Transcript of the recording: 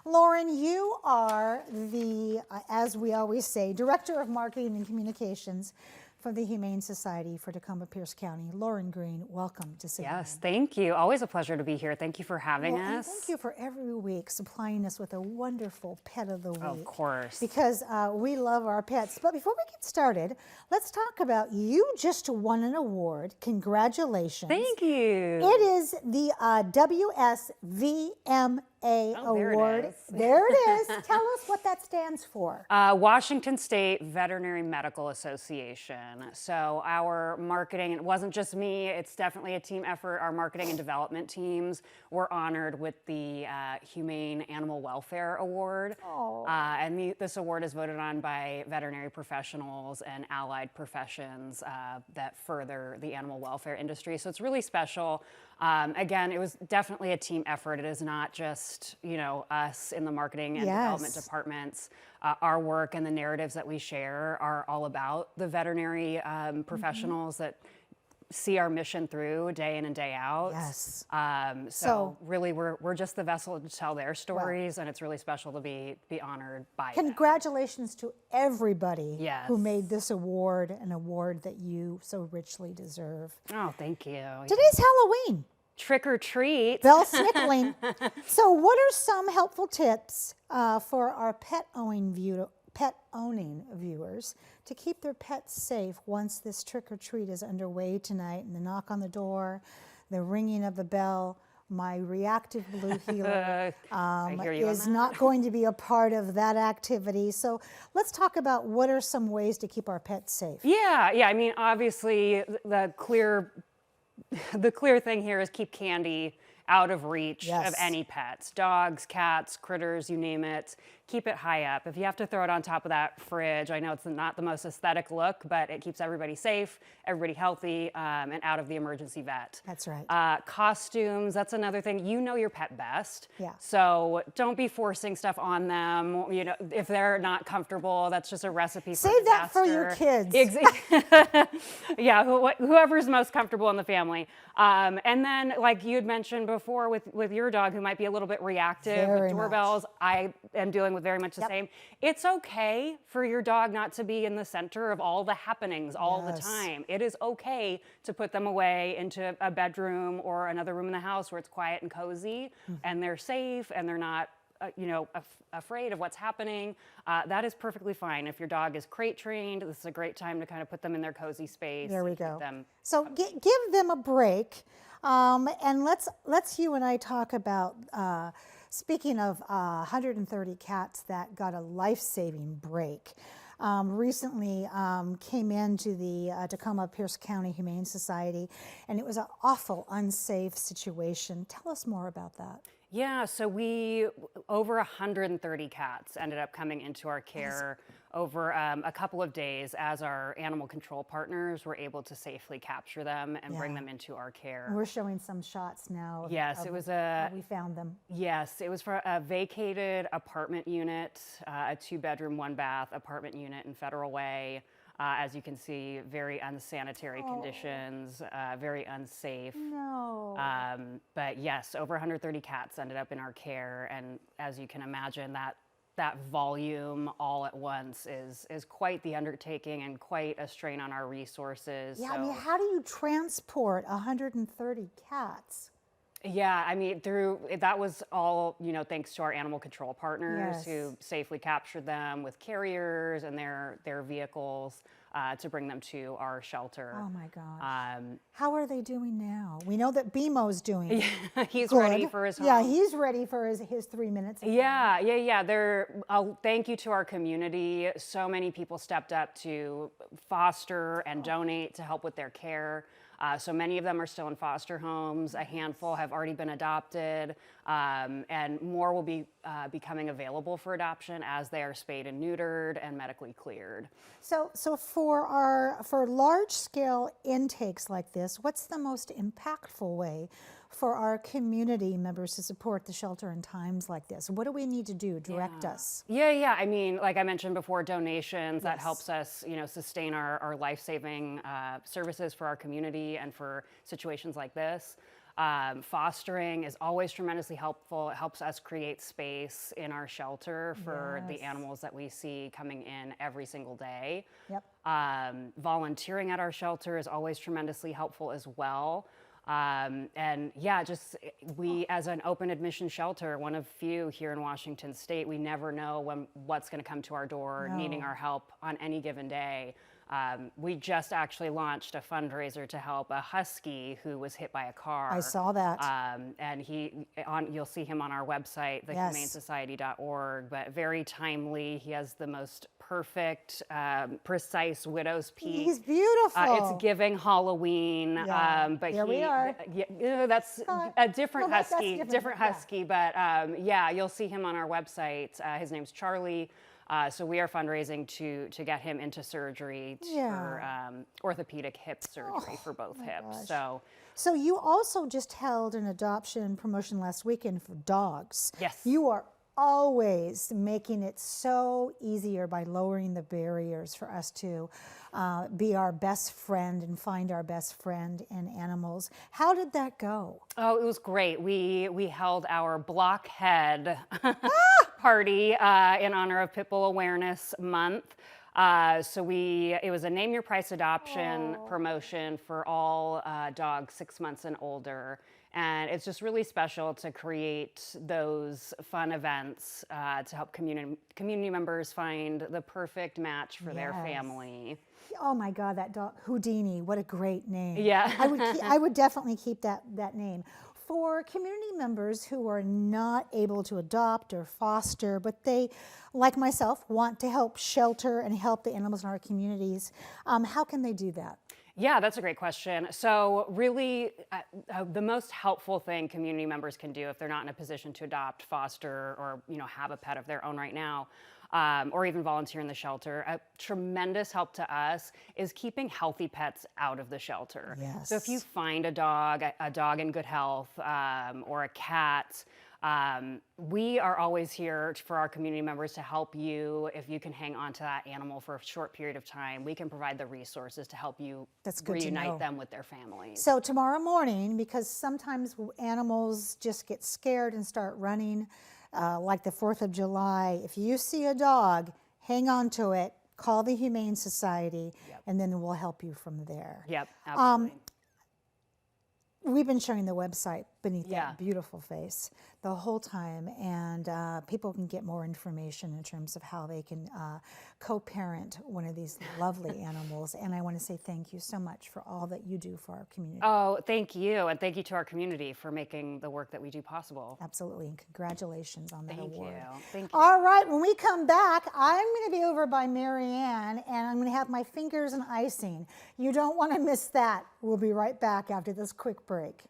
Lauren, you are the, as we always say, Director of Marketing and Communications for the Humane Society for Tacoma Pierce County. Lauren Green, welcome to Cityline. Yes, thank you. Always a pleasure to be here. Thank you for having us. And thank you for every week supplying us with a wonderful pet of the week. Of course. Because we love our pets. But before we get started, let's talk about you just won an award. Congratulations. Thank you. It is the WSVMA award. There it is. Tell us what that stands for. Washington State Veterinary Medical Association. So our marketing, it wasn't just me, it's definitely a team effort. Our marketing and development teams were honored with the Humane Animal Welfare Award. And this award is voted on by veterinary professionals and allied professions that further the animal welfare industry. So it's really special. Again, it was definitely a team effort. It is not just, us in the marketing and development departments. Our work and the narratives that we share are all about the veterinary professionals that see our mission through day in and day out. Yes. So really, we're just the vessel to tell their stories, and it's really special to be honored by them. Congratulations to everybody Yes. who made this award, an award that you so richly deserve. Oh, thank you. Today's Halloween. Trick or treat. Bell snickling. So what are some helpful tips for our pet-owning viewers to keep their pets safe once this trick or treat is underway tonight, and the knock on the door, the ringing of the bell? My reactive blue heeler is not going to be a part of that activity. So let's talk about what are some ways to keep our pets safe. Yeah. I mean, obviously, the clear thing here is keep candy out of reach of any pets. Dogs, cats, critters, you name it. Keep it high up. If you have to throw it on top of that fridge, I know it's not the most aesthetic look, but it keeps everybody safe, everybody healthy, and out of the emergency vet. That's right. Costumes, that's another thing. You know your pet best. Yeah. So don't be forcing stuff on them. If they're not comfortable, that's just a recipe for Save that for disaster. your kids. Yeah, whoever's most comfortable in the family. And then, like you had mentioned before with your dog who might be a little bit reactive with doorbells, I am dealing with very much the same. It's okay for your dog not to be in the center of all the happenings all the time. It is okay to put them away into a bedroom or another room in the house where it's quiet and cozy and they're safe and they're not afraid of what's happening. That is perfectly fine. If your dog is crate trained, this is a great time to kind of put them in their cozy space. There we go. So give them a break. And let's you and I talk about, speaking of 130 cats that got a life-saving break. Recently came into the Tacoma Pierce County Humane Society, and it was an awful, unsafe situation. Tell us more about that. Yeah, so over 130 cats ended up coming into our care over a couple of days as our animal control partners were able to safely capture them and bring them into our care. And we're showing some shots now. Yes, it was we found them. Yes, it was for a vacated apartment unit, a 2-bedroom, 1-bath apartment unit in Federal Way. As you can see, very unsanitary conditions, very unsafe. No. But yes, over 130 cats ended up in our care, and as you can imagine, that volume all at once is quite the undertaking and quite a strain on our resources. Yeah, I mean, how do you transport 130 cats? Yeah, I mean, that was all, thanks to our animal control partners who safely captured them with carriers and their vehicles to bring them to our shelter. Oh my gosh. How are they doing now? We know that BMO's doing He's ready for his home. Yeah, he's ready for his 3 minutes. Yeah. Thank you to our community. So many people stepped up to foster and donate to help with their care. So many of them are still in foster homes. A handful have already been adopted, and more will be becoming available for adoption as they are spayed and neutered and medically cleared. So for large-scale intakes like this, what's the most impactful way for our community members to support the shelter in times like this? What do we need to do? Direct us. Yeah. I mean, like I mentioned before, donations, that helps us, sustain our life-saving services for our community and for situations like this. Fostering is always tremendously helpful. It helps us create space in our shelter for the animals that we see coming in every single day. Yep. Volunteering at our shelter is always tremendously helpful as well. And yeah, just we, as an open admission shelter, one of few here in Washington State, we never know what's going to come to our door needing our help on any given day. We just actually launched a fundraiser to help a husky who was hit by a car. I saw that. And you'll see him on our website, thehumanesociety.org, but very timely. He has the most perfect, precise widow's peak. He's beautiful. It's giving Halloween, but here we are. That's a different husky, that's different husky. But yeah, you'll see him on our website. His name's Charlie. So we are fundraising to get him into surgery for orthopedic hip surgery for both hips. So you also just held an adoption promotion last weekend for dogs. Yes. You are always making it so easier by lowering the barriers for us to be our best friend and find our best friend in animals. How did that go? Oh, it was great. We held our blockhead party in honor of Pitbull Awareness Month. It was a name your price adoption promotion for all dogs 6 months and older. And it's just really special to create those fun events to help community members find the perfect match for their family. Oh my God, that dog, Houdini, what a great name. Yeah. I would definitely keep that name. For community members who are not able to adopt or foster, but they, like myself, want to help shelter and help the animals in our communities, how can they do that? Yeah, that's a great question. So really, the most helpful thing community members can do if they're not in a position to adopt, foster, or have a pet of their own right now, or even volunteer in the shelter, a tremendous help to us is keeping healthy pets out of the shelter. Yes. So if you find a dog in good health, or a cat, we are always here for our community members to help you. If you can hang on to that animal for a short period of time, we can provide the resources to help you reunite them with their families. So tomorrow morning, because sometimes animals just get scared and start running, like the 4th of July, if you see a dog, hang on to it, call the Humane Society, and then we'll help you from there. Yep, absolutely. We've been showing the website beneath that beautiful face the whole time, and people can get more information in terms of how they can co-parent one of these lovely animals. And I want to say thank you so much for all that you do for our community. Oh, thank you, and thank you to our community for making the work that we do possible. Absolutely, and congratulations on that award. Thank you. All right, when we come back, I'm going to be over by Marianne, and I'm going to have my fingers and icing. You don't want to miss that. We'll be right back after this quick break.